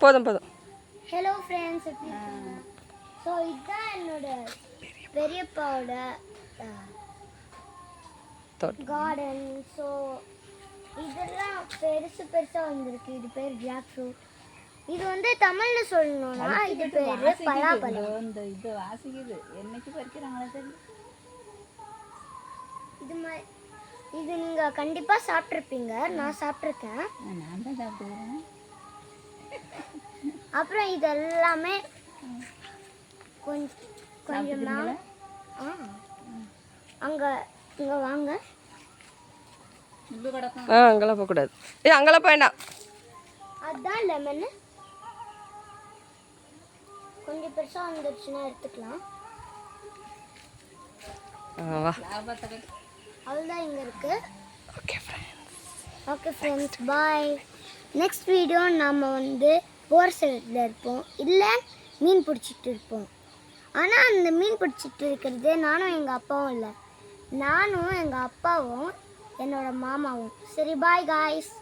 போதும் போதும். Hello friends, எப்படி இருக்கீங்க? ஸோ இதுதான் என்னோட பெரியப்பாவோட கார்டன். ஸோ இதெல்லாம் பெருசு பெருசாக வந்திருக்கு. இது பேர் ஜாக் ஃப்ரூட். இது வந்து தமிழில் சொல்லணும்னா இது பேர் பலாப்பழம். இந்த இது வாசிக்குது என்னைக்கு பறிக்கிறாங்களா தெரியல. இது நீங்கள் கண்டிப்பாக சாப்பிட்ருப்பீங்க. நான் சாப்பிட்ருக்கேன். நான் தான் சாப்பிட்டுக்கிறேன். அப்புறம் இது எல்லாமே கொஞ்சமாக அங்கே இங்கே வாங்க. அங்கெல்லாம் போகக்கூடாது. அங்கெல்லாம் போயிடலாம். அதுதான் லெமனு. கொஞ்சம் பெருசாக வந்துடுச்சுன்னா எடுத்துக்கலாம். அவ்வளோதான் இங்கே இருக்குது. ஓகே ஃப்ரெண்ட்ஸ், பாய். நெக்ஸ்ட் வீடியோ நாம் வந்து போர் சைடில் இருப்போம், இல்லை மீன் பிடிச்சிட்டு இருப்போம். ஆனால் அந்த மீன் பிடிச்சிட்டு இருக்கிறது நானும் எங்கள் அப்பாவும் இல்லை, நானும் எங்கள் அப்பாவும் என்னோடய மாமாவும். சரி, பாய் காய்ஸ்.